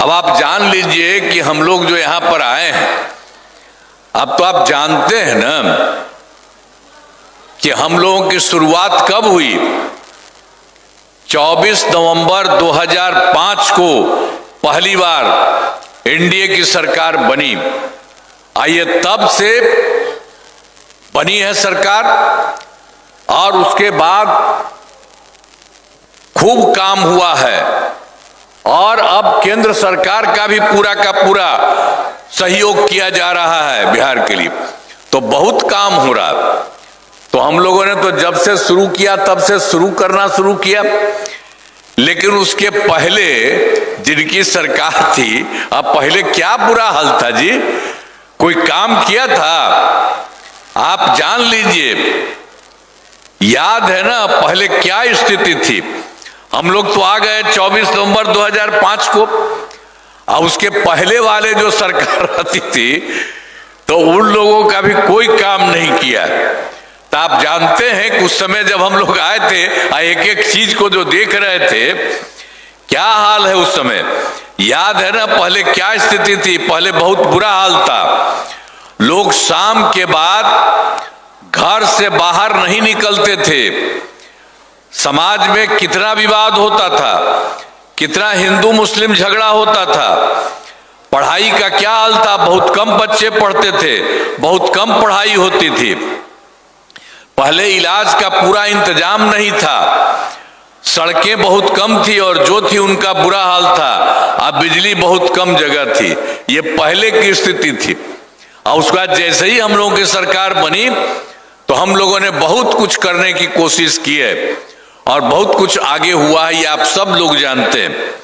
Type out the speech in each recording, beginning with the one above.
अब आप जान लीजिए कि हम लोग जो यहां पर आए हैं, अब तो आप जानते हैं ना कि हम लोगों की शुरुआत कब हुई। 24 नवंबर 2005 को पहली बार एनडीए की सरकार बनी। आइए, तब से बनी है सरकार और उसके बाद खूब काम हुआ है और अब केंद्र सरकार का भी पूरा का पूरा सहयोग किया जा रहा है बिहार के लिए, तो बहुत काम हो रहा। तो हम लोगों ने तो जब से शुरू किया तब से करना शुरू किया, लेकिन उसके पहले जिनकी सरकार थी, अब पहले क्या बुरा हाल था जी, कोई काम किया था? आप जान लीजिए, याद है ना पहले क्या स्थिति थी। हम लोग तो आ गए 24 नवंबर 2005 को, और उसके पहले वाले जो सरकार रहती थी तो उन लोगों का भी कोई काम नहीं किया। तो आप जानते हैं कि उस समय जब हम लोग आए थे, एक एक चीज को जो देख रहे थे, क्या हाल है उस समय, याद है ना पहले क्या स्थिति थी। पहले बहुत बुरा हाल था, लोग शाम के बाद घर से बाहर नहीं निकलते थे। समाज में कितना विवाद होता था, कितना हिंदू मुस्लिम झगड़ा होता था। पढ़ाई का क्या हाल था, बहुत कम बच्चे पढ़ते थे, बहुत कम पढ़ाई होती थी। पहले इलाज का पूरा इंतजाम नहीं था, सड़कें बहुत कम थी और जो थी उनका बुरा हाल था। अब बिजली बहुत कम जगह थी, ये पहले की स्थिति थी। और उसके बाद जैसे ही हम लोगों की सरकार बनी तो हम लोगों ने बहुत कुछ करने की कोशिश की है और बहुत कुछ आगे हुआ है, ये आप सब लोग जानते हैं।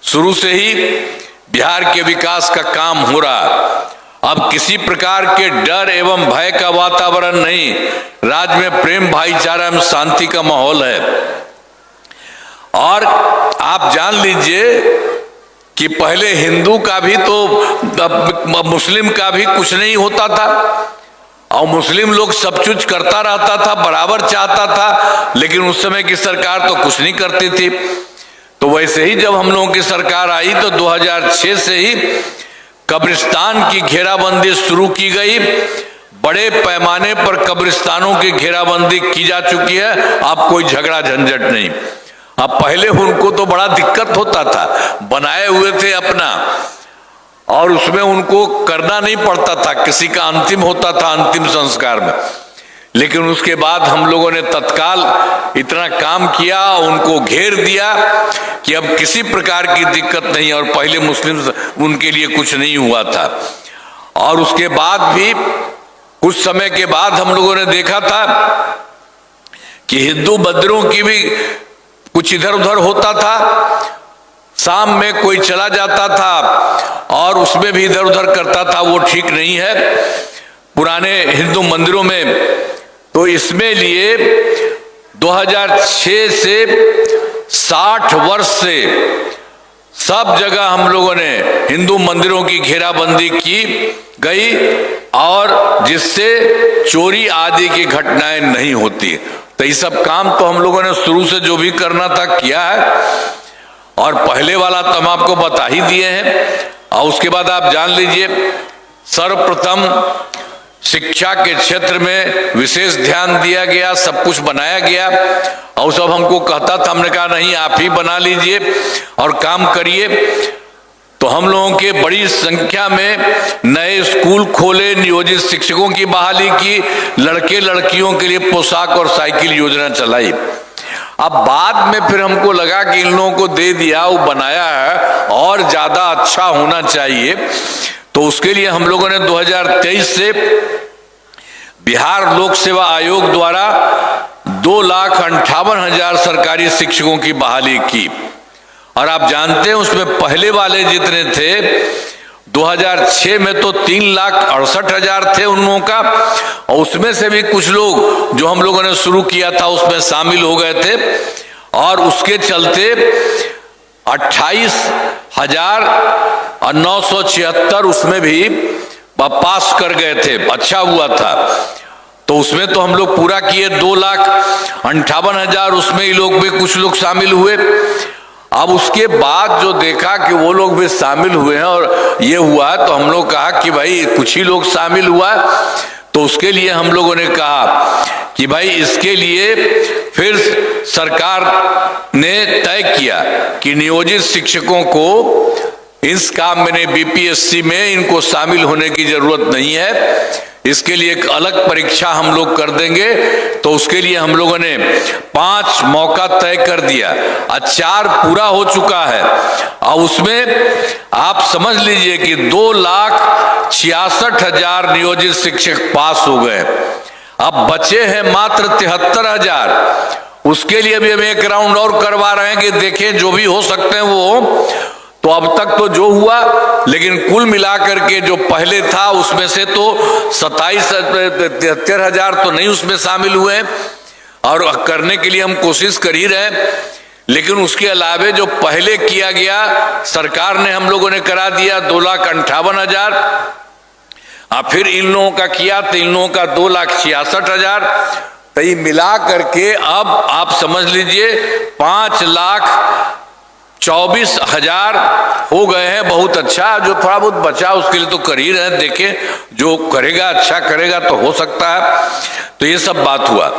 शुरू से ही बिहार के विकास का काम हो रहा। अब किसी प्रकार के डर एवं भय का वातावरण नहीं, राज्य में प्रेम भाईचारा एवं शांति का माहौल है। और आप जान लीजिए कि पहले हिंदू का भी तो मुस्लिम का भी कुछ नहीं होता था, और मुस्लिम लोग सब कुछ करता रहता था, बराबर चाहता था, लेकिन उस समय की सरकार तो कुछ नहीं करती थी। तो वैसे ही जब हम लोगों की सरकार आई तो 2006 से ही कब्रिस्तान की घेराबंदी शुरू की गई। बड़े पैमाने पर कब्रिस्तानों की घेराबंदी की जा चुकी है, अब कोई झगड़ा झंझट नहीं। अब पहले उनको तो बड़ा दिक्कत होता था, बनाए हुए थे अपना और उसमें उनको करना नहीं पड़ता था, किसी का अंतिम होता था अंतिम संस्कार में। लेकिन उसके बाद हम लोगों ने तत्काल इतना काम किया, उनको घेर दिया कि अब किसी प्रकार की दिक्कत नहीं, और पहले मुस्लिम उनके लिए कुछ नहीं हुआ था। और उसके बाद भी कुछ समय के बाद हम लोगों ने देखा था कि हिंदू मंदिरों की भी कुछ इधर उधर होता था, शाम में कोई चला जाता था और उसमें भी इधर उधर करता था, वो ठीक नहीं है पुराने हिंदू मंदिरों में। तो इसमें लिए 2006 से 60 वर्ष से सब जगह हम लोगों ने हिंदू मंदिरों की घेराबंदी की गई, और जिससे चोरी आदि की घटनाएं नहीं होती। तो ये सब काम तो हम लोगों ने शुरू से जो भी करना था किया है, और पहले वाला तो हम आपको बता ही दिए हैं। और उसके बाद आप जान लीजिए, सर्वप्रथम शिक्षा के क्षेत्र में विशेष ध्यान दिया गया, सब कुछ बनाया गया। और सब हमको कहता था, हमने कहा नहीं आप ही बना लीजिए और काम करिए। तो हम लोगों के बड़ी संख्या में नए स्कूल खोले, नियोजित शिक्षकों की बहाली की, लड़के लड़कियों के लिए पोशाक और साइकिल योजना चलाई। अब बाद में फिर हमको लगा कि इन लोगों को दे दिया, वो बनाया है और ज्यादा अच्छा होना चाहिए। तो उसके लिए हम लोगों ने 2023 से बिहार लोक सेवा आयोग द्वारा 2,58,000 सरकारी शिक्षकों की बहाली की। और आप जानते हैं उसमें पहले वाले जितने थे 2006 में तो 3,68,000 थे उन लोगों का, और उसमें से भी कुछ लोग जो हम लोगों ने शुरू किया था उसमें शामिल हो गए थे, और उसके चलते 28,976 उसमें भी पास कर गए थे, अच्छा हुआ था। तो उसमें तो हम लोग पूरा किए, 2,58,000 उसमें ही लोग भी कुछ लोग शामिल हुए। अब उसके बाद जो देखा कि वो लोग भी शामिल हुए हैं और ये हुआ, तो हम लोग कहा कि भाई कुछ ही लोग शामिल हुआ, तो उसके लिए हम लोगों ने कहा कि भाई इसके लिए फिर सरकार ने तय किया कि नियोजित शिक्षकों को इस काम में बीपीएससी में इनको शामिल होने की जरूरत नहीं है, इसके लिए एक अलग परीक्षा हम लोग कर देंगे। तो उसके लिए हम लोगों ने 5 मौका तय कर दिया और 4 पूरा हो चुका है। और उसमें आप समझ लीजिए कि 2,66,000 नियोजित शिक्षक पास हो गए। अब बचे हैं मात्र 73,000। उसके लिए भी हम एक राउंड और करवा रहे हैं कि देखें जो भी हो सकते हैं वो। तो अब तक तो जो हुआ, लेकिन कुल मिलाकर के जो पहले था उसमें से तो 73,000 तो नहीं उसमें शामिल हुए, और करने के लिए हम कोशिश कर ही रहे हैं। लेकिन उसके अलावे जो पहले किया गया, सरकार ने हम लोगों ने करा दिया 2,58,000। फिर इन लोगों का किया तो इन लोगों का 2,66,000। तो ये मिला करके अब आप समझ लीजिए 5,24,000 हो गए हैं। बहुत अच्छा, जो थोड़ा बहुत बचा उसके लिए तो कर ही रहे हैं, देखें जो करेगा अच्छा करेगा तो हो सकता है। तो ये सब बात हुआ।